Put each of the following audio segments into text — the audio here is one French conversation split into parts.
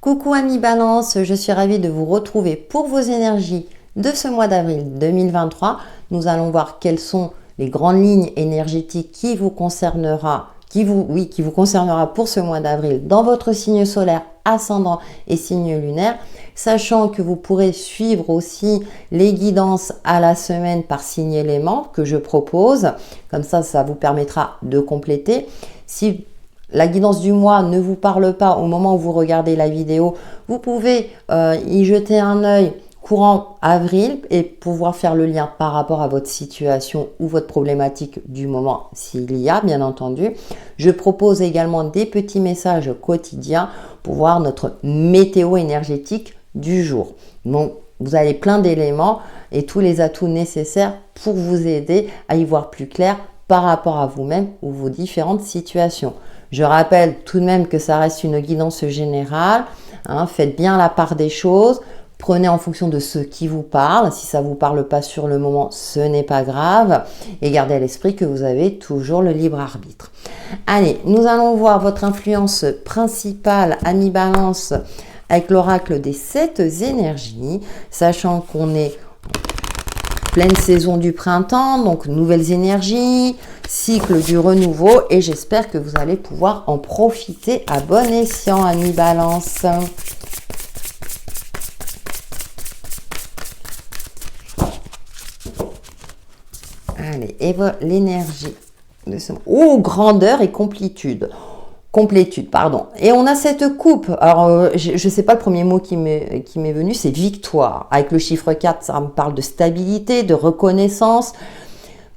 Coucou amis Balance, je suis ravie de vous retrouver pour vos énergies de ce mois d'avril 2023. Nous allons voir quelles sont les grandes lignes énergétiques qui vous concernera, qui vous concernera pour ce mois d'avril dans votre signe solaire, ascendant et signe lunaire, sachant que vous pourrez suivre aussi les guidances à la semaine par signe élément que je propose. Comme ça vous permettra de compléter. Si la guidance du mois ne vous parle pas au moment où vous regardez la vidéo, vous pouvez y jeter un œil courant avril et pouvoir faire le lien par rapport à votre situation ou votre problématique du moment, s'il y a, bien entendu. Je propose également des petits messages quotidiens pour voir notre météo énergétique du jour. Donc, vous avez plein d'éléments et tous les atouts nécessaires pour vous aider à y voir plus clair par rapport à vous-même ou vos différentes situations. Je rappelle tout de même que ça reste une guidance générale. Faites bien la part des choses. Prenez en fonction de ce qui vous parle. Si ça ne vous parle pas sur le moment, ce n'est pas grave. Et gardez à l'esprit que vous avez toujours le libre arbitre. Allez, nous allons voir votre influence principale, amis Balance, avec l'oracle des 7 énergies, sachant qu'on est pleine saison du printemps, donc nouvelles énergies, cycle du renouveau, et j'espère que vous allez pouvoir en profiter à bon escient, amis Balance. Allez, et l'énergie de ce... Oh, grandeur et complétude, pardon. Et on a cette coupe. Alors, je ne sais pas, le premier mot qui m'est venu, c'est victoire. Avec le chiffre 4, ça me parle de stabilité, de reconnaissance,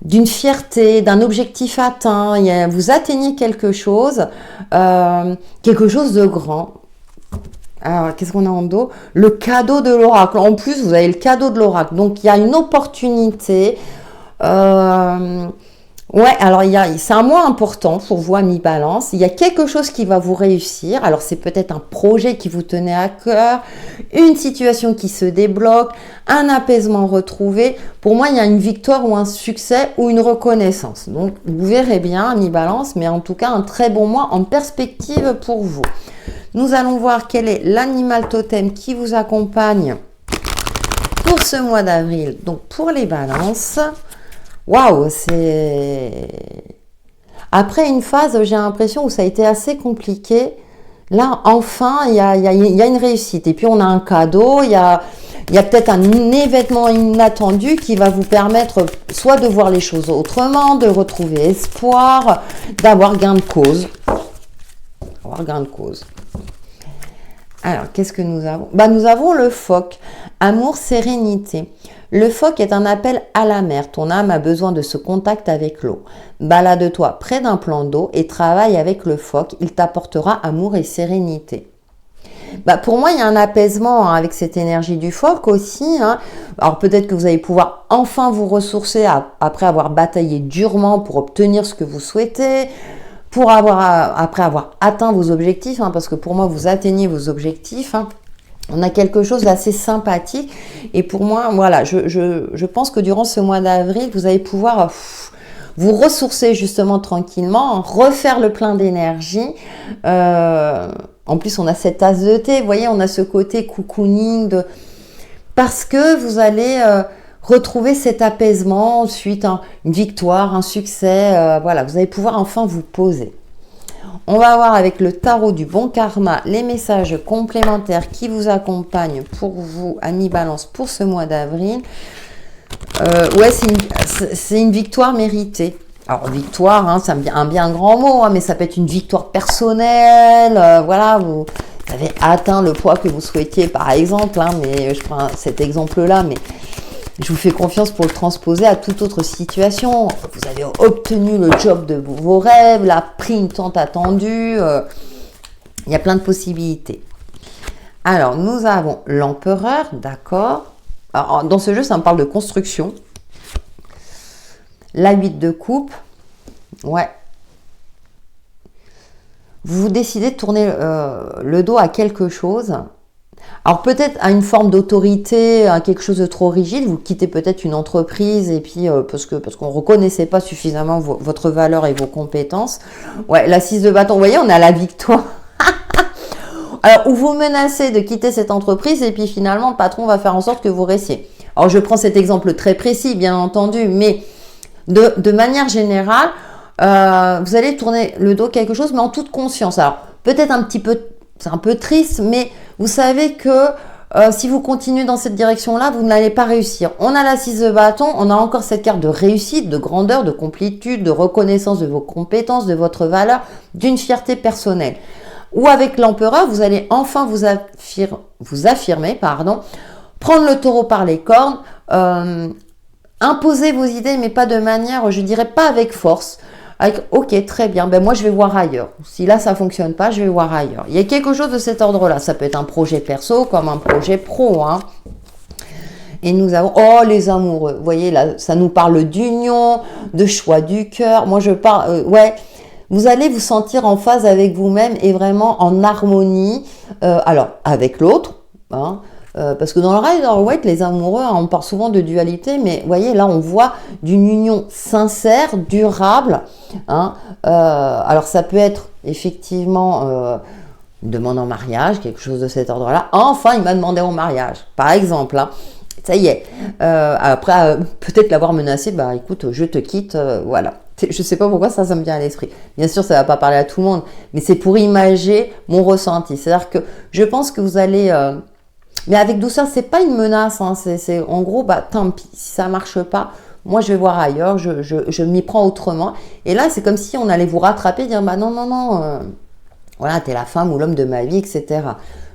d'une fierté, d'un objectif atteint. Vous atteignez quelque chose de grand. Alors, qu'est-ce qu'on a en dos? Le cadeau de l'oracle. En plus, vous avez le cadeau de l'oracle. Donc, il y a une opportunité. Ouais, alors c'est un mois important pour vous, amis Balance. Il y a quelque chose qui va vous réussir. Alors, c'est peut-être un projet qui vous tenait à cœur, une situation qui se débloque, un apaisement retrouvé. Pour moi, il y a une victoire ou un succès ou une reconnaissance. Donc, vous verrez bien, amis Balance, mais en tout cas, un très bon mois en perspective pour vous. Nous allons voir quel est l'animal totem qui vous accompagne pour ce mois d'avril. Donc, pour les Balances... Waouh, c'est... Après une phase, j'ai l'impression où ça a été assez compliqué. Là, enfin, il y a une réussite. Et puis, on a un cadeau, il y a peut-être un événement inattendu qui va vous permettre soit de voir les choses autrement, de retrouver espoir, d'avoir gain de cause. Alors, qu'est-ce que nous avons? Nous avons le phoque, amour, sérénité. Le phoque est un appel à la mer. Ton âme a besoin de ce contact avec l'eau. Balade-toi près d'un plan d'eau et travaille avec le phoque. Il t'apportera amour et sérénité. Pour moi, il y a un apaisement avec cette énergie du phoque aussi. Alors peut-être que vous allez pouvoir enfin vous ressourcer après avoir bataillé durement pour obtenir ce que vous souhaitez. Après avoir atteint vos objectifs, parce que pour moi, vous atteignez vos objectifs. On a quelque chose d'assez sympathique. Et pour moi, voilà, je pense que durant ce mois d'avril, vous allez pouvoir vous ressourcer justement tranquillement, refaire le plein d'énergie. En plus, on a cet as de thé. Vous voyez, on a ce côté cocooning. Parce que vous allez... retrouver cet apaisement, ensuite une victoire, un succès, voilà, vous allez pouvoir enfin vous poser. On va voir avec le tarot du bon karma les messages complémentaires qui vous accompagnent pour vous, amis Balance, pour ce mois d'avril. Ouais, c'est une victoire méritée. Alors, victoire, c'est un bien grand mot, mais ça peut être une victoire personnelle, voilà, vous avez atteint le poids que vous souhaitiez, par exemple, mais je prends cet exemple-là, mais je vous fais confiance pour le transposer à toute autre situation. Vous avez obtenu le job de vos rêves, la prime tant attendue. Il y a plein de possibilités. Alors, nous avons l'empereur, d'accord. Alors, dans ce jeu, ça me parle de construction. La 8 de coupe. Ouais. Vous décidez de tourner le dos à quelque chose. Alors peut-être à une forme d'autorité, à quelque chose de trop rigide, vous quittez peut-être une entreprise et puis parce qu'on ne reconnaissait pas suffisamment votre valeur et vos compétences. Ouais, la 6 de bâton, vous voyez, on a la victoire. Alors, ou vous menacez de quitter cette entreprise et puis finalement, le patron va faire en sorte que vous restiez. Alors, je prends cet exemple très précis, bien entendu, mais de manière générale, vous allez tourner le dos à quelque chose, mais en toute conscience. Alors, peut-être un petit peu, c'est un peu triste, mais vous savez que si vous continuez dans cette direction-là, vous n'allez pas réussir. On a la 6 de bâton, on a encore cette carte de réussite, de grandeur, de complétude, de reconnaissance de vos compétences, de votre valeur, d'une fierté personnelle. Ou avec l'empereur, vous allez enfin vous affirmer, prendre le taureau par les cornes, imposer vos idées, mais pas de manière, je dirais pas avec force. Avec, ok, très bien, ben moi je vais voir ailleurs. Si là ça fonctionne pas, je vais voir ailleurs. Il y a quelque chose de cet ordre-là. Ça peut être un projet perso comme un projet pro. Hein. Et nous avons, oh les amoureux, vous voyez là, ça nous parle d'union, de choix du cœur. Moi je parle, ouais, vous allez vous sentir en phase avec vous-même et vraiment en harmonie, alors avec l'autre, hein, parce que dans le Rider-Waite, les amoureux, on parle souvent de dualité, mais vous voyez, là, on voit d'une union sincère, durable. Hein, alors, ça peut être effectivement une demande en mariage, quelque chose de cet ordre-là. Enfin, il m'a demandé en mariage, par exemple. Hein, ça y est. Après, peut-être l'avoir menacé, bah écoute, je te quitte, voilà. Je ne sais pas pourquoi ça me vient à l'esprit. Bien sûr, ça ne va pas parler à tout le monde, mais c'est pour imager mon ressenti. C'est-à-dire que je pense que vous allez... mais avec douceur, c'est pas une menace. Hein. C'est en gros, bah tant pis, si ça marche pas, moi je vais voir ailleurs, je m'y prends autrement. Et là, c'est comme si on allait vous rattraper, dire bah non, voilà, t'es la femme ou l'homme de ma vie, etc.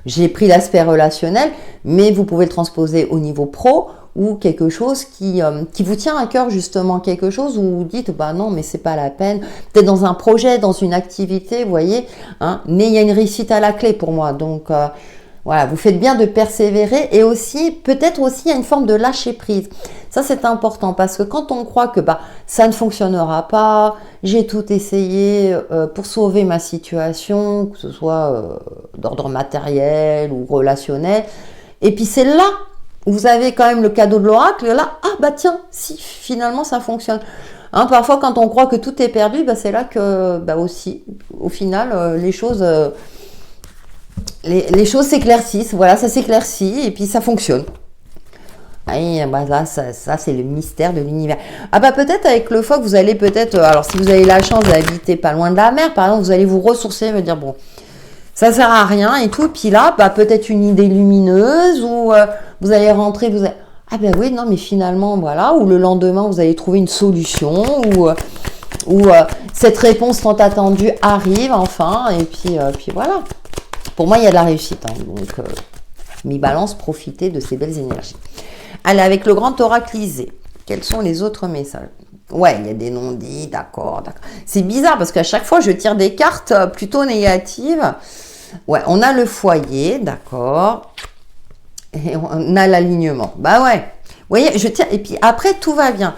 J'ai pris l'aspect relationnel, mais vous pouvez le transposer au niveau pro ou quelque chose qui vous tient à cœur justement, quelque chose où vous dites bah non mais c'est pas la peine, peut-être dans un projet, dans une activité, vous voyez, hein, mais il y a une réussite à la clé pour moi, donc voilà, vous faites bien de persévérer et aussi, peut-être aussi, il y a une forme de lâcher prise. Ça, c'est important parce que quand on croit que bah, ça ne fonctionnera pas, j'ai tout essayé pour sauver ma situation, que ce soit d'ordre matériel ou relationnel, et puis c'est là où vous avez quand même le cadeau de l'oracle, là, ah bah tiens, si finalement ça fonctionne. Hein, parfois, quand on croit que tout est perdu, bah, c'est là que, bah aussi, au final, les choses... Les choses s'éclaircissent, voilà, ça s'éclaircit et puis ça fonctionne. Et bah là, ça c'est le mystère de l'univers. Ah bah peut-être avec le phoque, vous allez peut-être, alors si vous avez la chance d'habiter pas loin de la mer, par exemple, vous allez vous ressourcer, me dire bon, ça sert à rien et tout. Puis là, bah peut-être une idée lumineuse ou vous allez rentrer, ah ben oui, non mais finalement voilà, ou le lendemain vous allez trouver une solution ou cette réponse tant attendue arrive enfin et puis voilà. Pour moi, il y a de la réussite. Hein, donc, mi-balance, profitez de ces belles énergies. Allez, avec le grand oraclisé, quels sont les autres messages? Ouais, il y a des non-dits, d'accord. C'est bizarre parce qu'à chaque fois, je tire des cartes plutôt négatives. Ouais, on a le foyer, d'accord. Et on a l'alignement. Bah ouais. Vous voyez, je tire. Et puis après, tout va bien.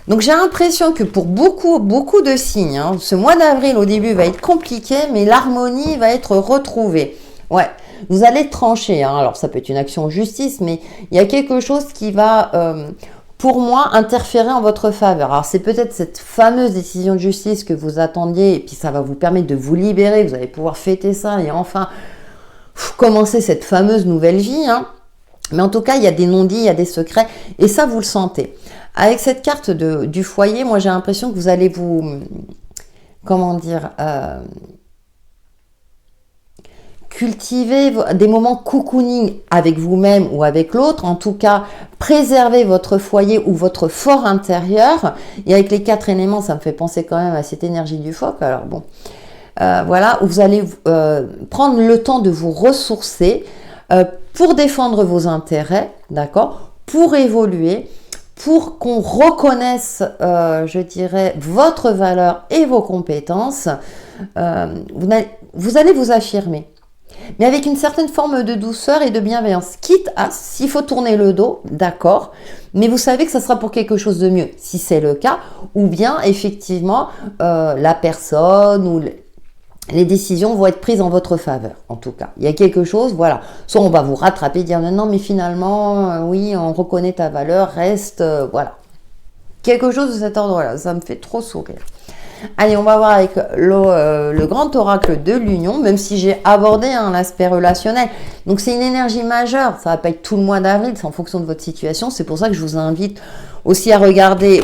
Donc j'ai l'impression que pour beaucoup de signes, hein, ce mois d'avril au début va être compliqué, mais l'harmonie va être retrouvée. Ouais, vous allez trancher. Hein. Alors ça peut être une action en justice, mais il y a quelque chose qui va, pour moi, interférer en votre faveur. Alors c'est peut-être cette fameuse décision de justice que vous attendiez, et puis ça va vous permettre de vous libérer. Vous allez pouvoir fêter ça et enfin commencer cette fameuse nouvelle vie. Hein. Mais en tout cas, il y a des non-dits, il y a des secrets, et ça vous le sentez. Avec cette carte du foyer, moi j'ai l'impression que vous allez vous, comment dire, cultiver des moments cocooning avec vous-même ou avec l'autre, en tout cas préserver votre foyer ou votre fort intérieur. Et avec les 4 éléments, ça me fait penser quand même à cette énergie du phoque. Alors bon, voilà, où vous allez prendre le temps de vous ressourcer pour défendre vos intérêts, d'accord, pour évoluer, pour qu'on reconnaisse, je dirais, votre valeur et vos compétences. Vous allez vous affirmer, mais avec une certaine forme de douceur et de bienveillance, quitte à, s'il faut tourner le dos, d'accord, mais vous savez que ça sera pour quelque chose de mieux, si c'est le cas, ou bien, effectivement, la personne ou les décisions vont être prises en votre faveur, en tout cas. Il y a quelque chose, voilà. Soit on va vous rattraper, dire non, mais finalement, oui, on reconnaît ta valeur, reste, voilà. Quelque chose de cet ordre-là, ça me fait trop sourire. Allez, on va voir avec le grand oracle de l'union, même si j'ai abordé l'aspect relationnel. Donc, c'est une énergie majeure. Ça va pas être tout le mois d'avril, c'est en fonction de votre situation. C'est pour ça que je vous invite aussi à regarder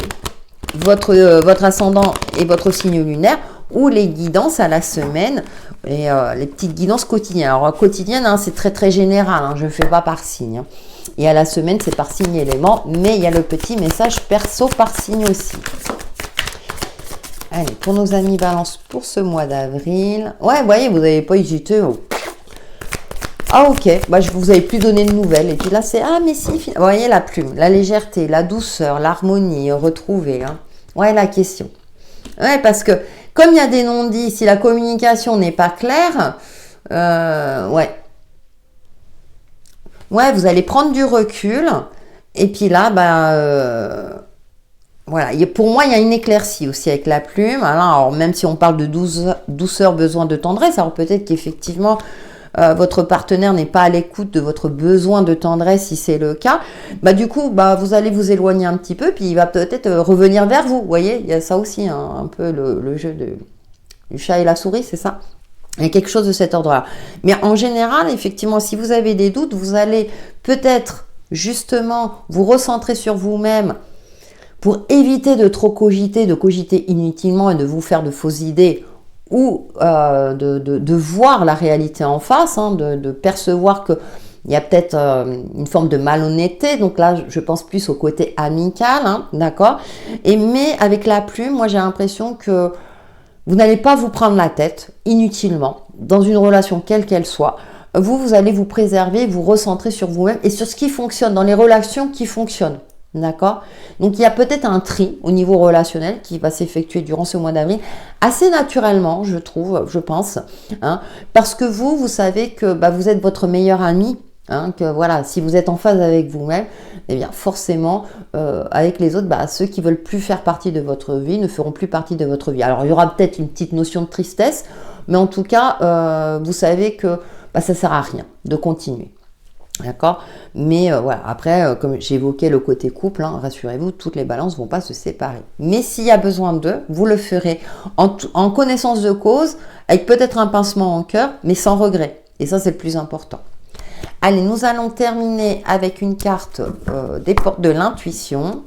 votre ascendant et votre signe lunaire ou les guidances à la semaine et les petites guidances quotidiennes. Alors, quotidienne, c'est très, très général. Je ne fais pas par signe. Et à la semaine, c'est par signe élément, mais il y a le petit message perso par signe aussi. Allez, pour nos amis Balance pour ce mois d'avril. Ouais, vous voyez, vous n'avez pas hésité. Ah, ok, je vous avais plus donné de nouvelles. Et puis là, c'est, mais si, vous voyez la plume, la légèreté, la douceur, l'harmonie retrouvée. Ouais, la question. Ouais, parce que comme il y a des non-dits, si la communication n'est pas claire, ouais, vous allez prendre du recul. Et puis là, voilà. Pour moi, il y a une éclaircie aussi avec la plume. Alors, même si on parle de douceur, besoin de tendresse, alors peut-être qu'effectivement, votre partenaire n'est pas à l'écoute de votre besoin de tendresse, si c'est le cas. Du coup, vous allez vous éloigner un petit peu, puis il va peut-être revenir vers vous. Vous voyez, il y a ça aussi, un peu le jeu du chat et la souris, c'est ça? Il y a quelque chose de cet ordre-là. Mais en général, effectivement, si vous avez des doutes, vous allez peut-être justement vous recentrer sur vous-même pour éviter de trop cogiter, de cogiter inutilement et de vous faire de fausses idées ou de voir la réalité en face, de percevoir qu'il y a peut-être une forme de malhonnêteté. Donc là, je pense plus au côté amical, d'accord? Mais avec la plume, moi j'ai l'impression que vous n'allez pas vous prendre la tête inutilement dans une relation quelle qu'elle soit. Vous allez vous préserver, vous recentrer sur vous-même et sur ce qui fonctionne, dans les relations qui fonctionnent. D'accord? Donc, il y a peut-être un tri au niveau relationnel qui va s'effectuer durant ce mois d'avril, assez naturellement, je trouve, je pense. Parce que vous savez que vous êtes votre meilleur ami. Que voilà, si vous êtes en phase avec vous-même, eh bien forcément, avec les autres, ceux qui veulent plus faire partie de votre vie ne feront plus partie de votre vie. Alors, il y aura peut-être une petite notion de tristesse, mais en tout cas, vous savez que ça ne sert à rien de continuer. D'accord? Mais voilà, après, comme j'évoquais le côté couple, rassurez-vous, toutes les balances ne vont pas se séparer. Mais s'il y a besoin d'eux, vous le ferez en connaissance de cause, avec peut-être un pincement en cœur, mais sans regret. Et ça, c'est le plus important. Allez, nous allons terminer avec une carte des portes de l'intuition.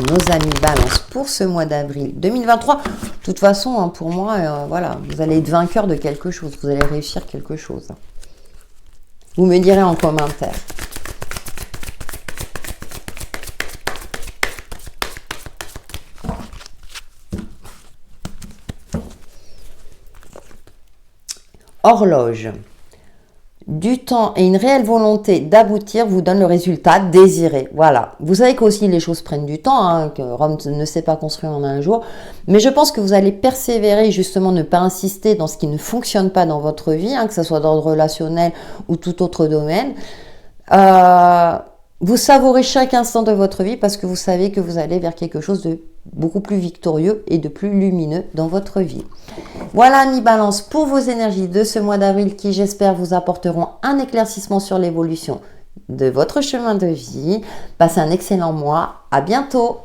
Nos amis Balance pour ce mois d'avril 2023. De toute façon, pour moi, voilà, vous allez être vainqueur de quelque chose. Vous allez réussir quelque chose. Vous me direz en commentaire. Horloge. Du temps et une réelle volonté d'aboutir vous donne le résultat désiré. Voilà. Vous savez qu'aussi les choses prennent du temps, que Rome ne s'est pas construit en un jour. Mais je pense que vous allez persévérer, justement, ne pas insister dans ce qui ne fonctionne pas dans votre vie, que ce soit d'ordre relationnel ou tout autre domaine. Vous savourez chaque instant de votre vie parce que vous savez que vous allez vers quelque chose de beaucoup plus victorieux et de plus lumineux dans votre vie. Voilà, amis Balance, pour vos énergies de ce mois d'avril qui, j'espère, vous apporteront un éclaircissement sur l'évolution de votre chemin de vie. Passez un excellent mois. À bientôt!